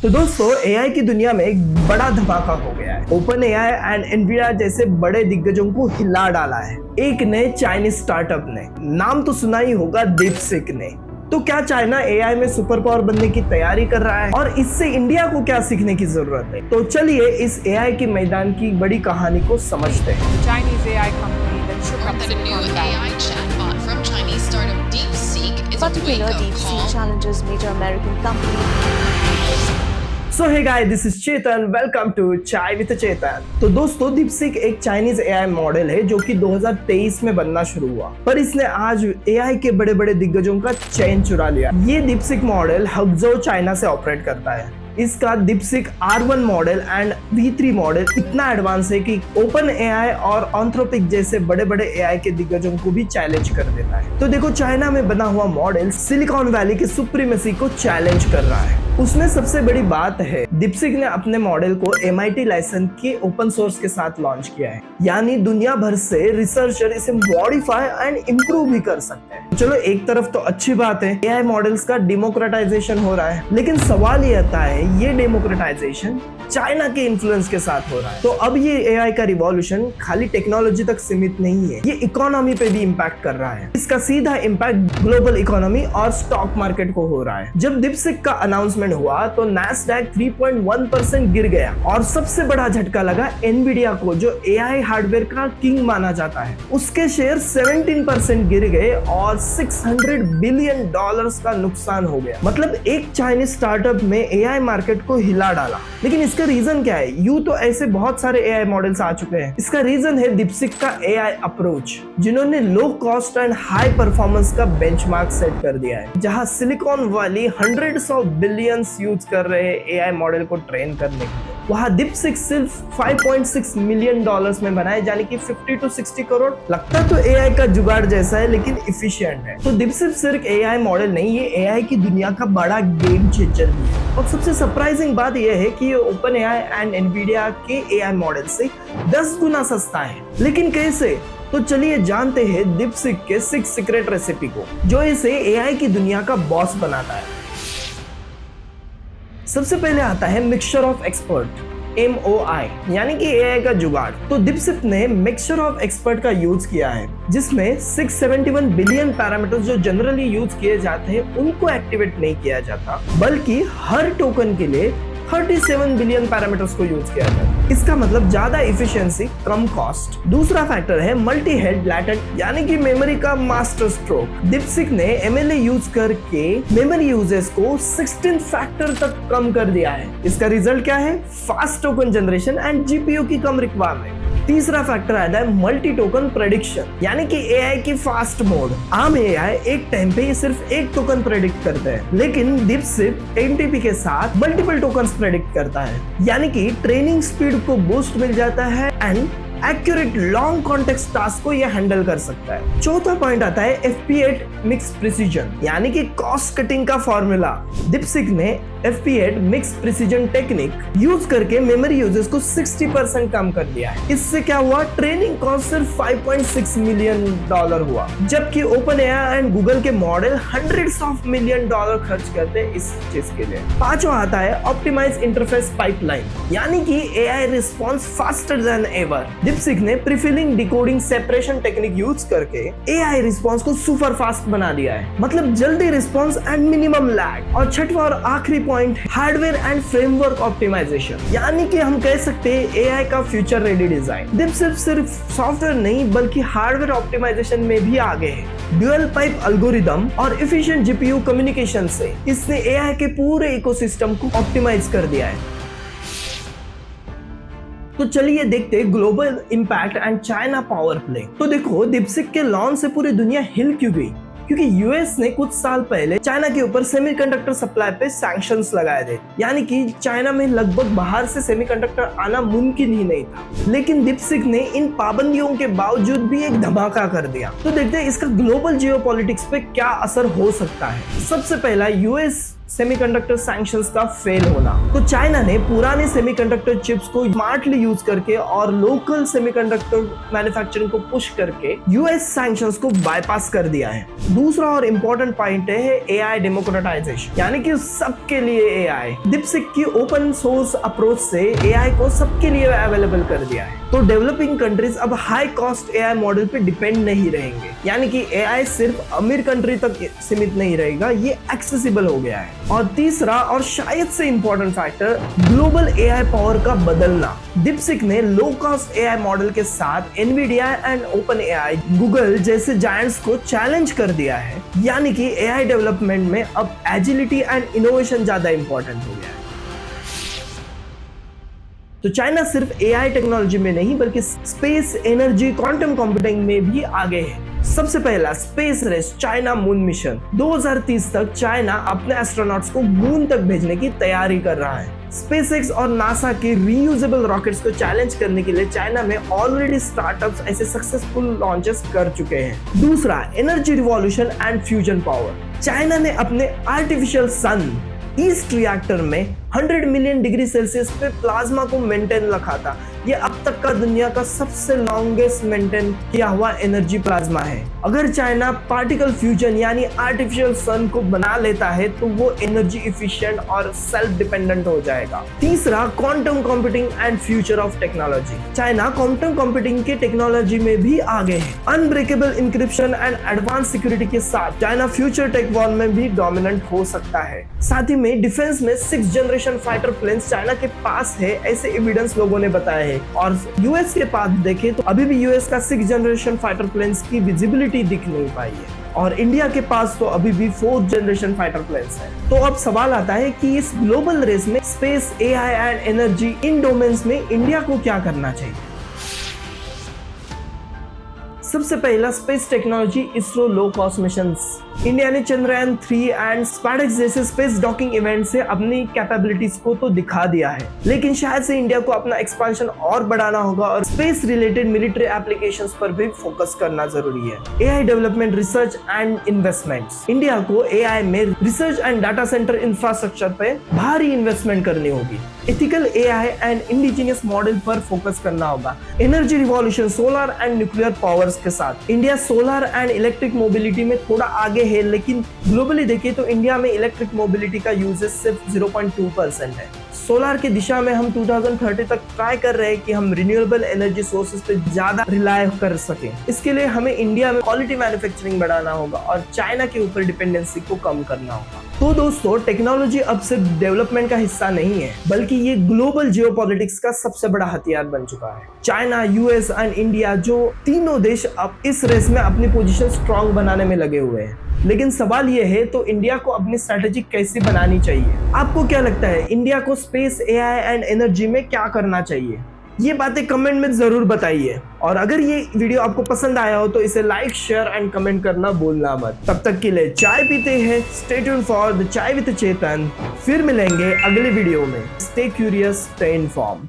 तो दोस्तों एआई की दुनिया में एक बड़ा धमाका हो गया है। ओपन एआई एंड एनवीडिया जैसे बड़े दिग्गजों को हिला डाला है एक नए चाइनीज स्टार्टअप ने। नाम तो सुना ही होगा, डीपसीक ने। तो क्या चाइना एआई में सुपर पावर बनने की तैयारी कर रहा है और इससे इंडिया को क्या सीखने की जरूरत है? तो चलिए इस एआई के मैदान की बड़ी कहानी को समझते हैं। Chinese AI company that shook up That a new Silicon Valley. AI chatbot from Chinese startup DeepSeek is a Particular wake-up DeepSeek call. challenges major American company. So hey guys, this is Chetan, welcome to chai with Chetan. तो दोस्तों DeepSeek एक Chinese AI model है जो कि 2023 में बनना शुरू हुआ, पर इसने आज एआई के बड़े बड़े दिग्गजों का चैन चुरा लिया। ये डीपसीक मॉडल हगजो चाइना से ऑपरेट करता है। इसका DeepSeek R1 model and V3 model इतना एडवांस है कि ओपन एआई और एंथ्रोपिक जैसे बड़े बड़े एआई के दिग्गजों को भी चैलेंज कर देता है। तो देखो, चाइना में बना हुआ मॉडल सिलिकॉन वैली की सुप्रीमेसी को चैलेंज कर रहा है। उसमें सबसे बड़ी बात है, डीपसीक ने अपने मॉडल को MIT लाइसेंस के ओपन सोर्स के साथ लॉन्च किया है, यानी दुनिया भर से रिसर्चर इसे मॉडिफाई एंड इम्प्रूव भी कर सकते हैं। चलो, एक तरफ तो अच्छी बात है, एआई मॉडल्स का डेमोक्रेटाइजेशन हो रहा है, लेकिन सवाल ये आता है ये डेमोक्रेटाइजेशन चाइना के इन्फ्लुएंस के साथ हो रहा है। तो अब ये एआई का रिवॉल्यूशन खाली टेक्नोलॉजी तक सीमित नहीं है, ये इकोनॉमी पे भी इम्पैक्ट कर रहा है। इसका सीधा इम्पैक्ट ग्लोबल इकोनॉमी और स्टॉक मार्केट को हो रहा है। जब डीपसीक का अनाउंसमेंट हुआ तो नैस्डैक 3.1% गिर गया और सबसे बड़ा झटका लगा एनवीडिया को, जो एआई हार्डवेयर का किंग माना जाता है। उसके शेयर 17% गिर गए और $600 बिलियन का नुकसान हो गया। मतलब एक चाइनीज स्टार्टअप में एआई मार्केट को हिला डाला। लेकिन इसका रीजन क्या है? यूं तो ऐसे बहुत सारे एआई मॉडल्स आ चुके हैं। इसका रीजन है डीपसीक का एआई अप्रोच, जिन्होंने low cost and high performance का बेंचमार्क सेट कर दिया है। जहां silicon valley hundreds of billions use कर रहे हैं एआई मॉडल को ट्रेन करने के लिए, वहां डीपसीक सिर्फ $5.6 मिलियन में बनाए, यानी कि 50 to 60 करोड़। लगता तो एआई का जुगाड़ जैसा है, लेकिन इफिशिएंट है। तो डीपसीक सिर्फ एआई मॉडल नहीं, ये एआई की दुनिया का बड़ा गेम चेंजर भी है। और सबसे सरप्राइजिंग बात यह है कि ये ओपन एआई एंड एनवीडिया के एआई मॉडल से 10 गुना सस्ता है। लेकिन कैसे? तो चलिए जानते हैं डीपसीक के 6 सीक्रेट रेसिपी को, जो इसे एआई की दुनिया का बॉस बनाता है। सबसे पहले आता है मिक्सचर ऑफ एक्सपर्ट, MOI, यानी कि एआई का जुगाड़। तो डीपसीक ने मिक्सचर ऑफ एक्सपर्ट का यूज किया है, जिसमें 671 बिलियन पैरामीटर्स जो जनरली यूज किए जाते हैं उनको एक्टिवेट नहीं किया जाता, बल्कि हर टोकन के लिए 37 बिलियन पैरामीटर्स को यूज किया जाता है। इसका मतलब ज्यादा इफिशिएंसी, कम कॉस्ट। दूसरा फैक्टर है मल्टी हेड लैटेंट, यानी कि मेमोरी का मास्टर स्ट्रोक। डीपसीक ने MLA यूज करके मेमोरी यूजेस को 16 फैक्टर तक कम कर दिया है। इसका रिजल्ट क्या है? Fast token generation and GPU की कम रिक्वायरमेंट। तीसरा फैक्टर आता है मल्टी टोकन प्रेडिक्शन, यानी कि एआई की फास्ट मोड। आम एआई एक टाइम पे सिर्फ एक टोकन प्रेडिक्ट करते हैं, लेकिन डीपसीक NTP के साथ मल्टीपल टोकन्स प्रेडिक्ट करता है, यानी कि ट्रेनिंग स्पीड को बूस्ट मिल जाता है and accurate long context task को यह हैंडल कर सकता है। चौथा पॉइंट आता है FP8 मिक्स प्रिसीजन, यानी कि कॉस्ट कटिंग का फॉर्मूला। डीपसीक ने FP8 mix precision technique use करके मेमोरी यूजेस को 60% कम कर दिया है। इससे क्या हुआ? ट्रेनिंग कॉस्ट सिर्फ $5.6 मिलियन हुआ, जबकि ओपन एआई एंड गूगल के मॉडल $100 ऑफ मिलियन खर्च करते हैं इस चीज के लिए। पांचवा आता है ऑप्टिमाइज इंटरफेस पाइपलाइन, यानी कि AI response faster than ever. DeepSeek ने प्रीफिलिंग डिकोडिंग सेपरेशन टेक्निक यूज करके एआई रिस्पॉन्स को सुपर फास्ट बना दिया है, मतलब जल्दी रिस्पॉन्स एंड मिनिमम लैग। और छठवां और आखिरी point, hardware and framework optimisation, यानी कि हम कह सकते हैं एआई का फ्यूचर रेडी डिजाइन। डीपसीक सिर्फ सॉफ्टवेयर नहीं बल्कि हार्डवेयर ऑप्टिमाइजेशन में भी आगे है। ड्यूअल पाइप एल्गोरिदम और एफिशिएंट GPU कम्युनिकेशन से इसने एआई के पूरे इकोसिस्टम को ऑप्टिमाइज कर दिया है। तो चलिए देखते हैं global impact and China power play. तो देखो, डीपसीक के लॉन्च से पूरी दुनिया हिल क्यों गई? क्योंकि यूएस ने कुछ साल पहले चाइना के ऊपर सेमीकंडक्टर सप्लाई पे सैंक्शंस लगाए थे, यानी कि चाइना में लगभग बाहर से सेमीकंडक्टर आना मुमकिन ही नहीं था। लेकिन डीपसीक ने इन पाबंदियों के बावजूद भी एक धमाका कर दिया। तो देखते हैं इसका ग्लोबल जियोपॉलिटिक्स पे क्या असर हो सकता है। सबसे पहला, यूएस सेमीकंडक्टर सैंक्शंस का फेल होना। तो चाइना ने पुराने सेमीकंडक्टर चिप्स को स्मार्टली यूज करके और लोकल सेमीकंडक्टर मैन्युफैक्चरिंग को पुश करके यूएस सैंक्शंस को बाईपास कर दिया है। दूसरा और इंपॉर्टेंट पॉइंट है एआई डेमोक्रेटाइजेशन, यानी कि सबके लिए एआई। DeepSeek की ओपन सोर्स अप्रोच से एआई को सबके लिए अवेलेबल कर दिया है। तो डेवलपिंग कंट्रीज अब हाई कॉस्ट एआई मॉडल पे डिपेंड नहीं रहेंगे, यानी कि एआई सिर्फ अमीर कंट्री तक सीमित नहीं रहेगा, ये एक्सेसिबल हो गया है। और तीसरा और शायद से important factor, global AI power का बदलना। DeepSeek ने लो कॉस्ट एआई मॉडल के साथ एनवीडिया एंड OpenAI, गूगल जैसे जायंट्स को चैलेंज कर दिया है, यानी कि एआई डेवलपमेंट में अब एजिलिटी एंड इनोवेशन ज्यादा इंपॉर्टेंट हो गया है। तो चाइना सिर्फ एआई टेक्नोलॉजी में नहीं बल्कि स्पेस, एनर्जी, क्वांटम कंप्यूटिंग में भी आगे है। सबसे पहला space race, China moon mission. 2030 तक चाइना अपने एस्ट्रोनॉट्स को मून तक भेजने की तैयारी कर रहा है। SpaceX और नासा के रीयूजेबल रॉकेट्स को चैलेंज करने के लिए चाइना में ऑलरेडी स्टार्टअप्स ऐसे सक्सेसफुल लॉन्चेस कर चुके हैं। दूसरा, energy revolution and fusion power. China ने अपने आर्टिफिशियल सन ईस्ट रिएक्टर में 100 मिलियन डिग्री सेल्सियस पे प्लाज्मा को मेंटेन रखा था। ये अब तक का दुनिया का सबसे लॉन्गेस्ट मेंटेन किया हुआ एनर्जी प्लाज्मा है। अगर चाइना पार्टिकल फ्यूजन यानी आर्टिफिशियल सन को बना लेता है तो वो एनर्जी इफिशिएंट और सेल्फ डिपेंडेंट हो जाएगा। तीसरा, quantum computing and future of technology. China quantum computing के टेक्नोलॉजी में भी आगे है। Unbreakable encryption and advance security के साथ चाइना फ्यूचर टेक वॉर में भी डोमिनेंट हो सकता है। साथ ही में डिफेंस में 6th generation fighter planes China के पास है, ऐसे एविडेंस लोगों ने बताया है। और यूएस के पास देखें तो अभी भी यूएस का 6th जनरेशन फाइटर प्लेन्स की विजिबिलिटी दिख नहीं पाई है। और इंडिया के पास तो अभी भी 4th जनरेशन फाइटर प्लेन्स है। तो अब सवाल आता है कि इस ग्लोबल रेस में space, AI and energy, in domains में इंडिया को क्या करना चाहिए। सबसे पहला, space technology, ISRO low cost missions. India ने चंद्रयान 3 एंड स्पैडेक्स जैसे स्पेस डॉकिंग इवेंट से अपनी कैपेबिलिटीज को तो दिखा दिया है, लेकिन शायद से इंडिया को अपना एक्सपेंशन और बढ़ाना होगा और स्पेस रिलेटेड मिलिट्री एप्लीकेशंस पर भी फोकस करना जरूरी है। AI development, research and investments. India को एआई में research and data centre infrastructure पे भारी इन्वेस्टमेंट करनी होगी। Ethical AI and indigenous model पर फोकस करना होगा। Energy revolution, solar and nuclear powers के साथ India solar and electric mobility में थोड़ा आगे है, लेकिन ग्लोबली देखिए तो इंडिया में इलेक्ट्रिक मोबिलिटी का यूजेज सिर्फ 0.2% है। सोलर की दिशा में हम 2030 तक ट्राई कर रहे हैं कि हम रिन्यूएबल एनर्जी सोर्सेज पे ज्यादा रिलाय कर सकें। इसके लिए हमें इंडिया में क्वालिटी मैन्युफैक्चरिंग बढ़ाना होगा और चाइना के ऊपर डिपेंडेंसी को कम करना होगा। तो दोस्तों, टेक्नोलॉजी अब सिर्फ डेवलपमेंट का हिस्सा नहीं है, बल्कि ये ग्लोबल जियोपॉलिटिक्स का सबसे बड़ा हथियार बन चुका है। चाइना, यूएस एंड इंडिया, जो तीनों देश अब इस रेस में अपनी पोजीशन स्ट्रांग बनाने में लगे हुए हैं। लेकिन सवाल ये है, तो इंडिया को अपनी स्ट्रेटेजी कैसे बनानी चाहिए? आपको क्या लगता है, इंडिया को स्पेस, एआई एंड एनर्जी में क्या करना चाहिए? ये बातें कमेंट में जरूर बताइए। और अगर ये वीडियो आपको पसंद आया हो तो इसे लाइक, शेयर एंड कमेंट करना भूलना मत। तब तक के लिए चाय पीते हैं। स्टे ट्यून्ड फॉर द चाय विद चेतन। फिर मिलेंगे अगले वीडियो में। Stay curious, stay informed.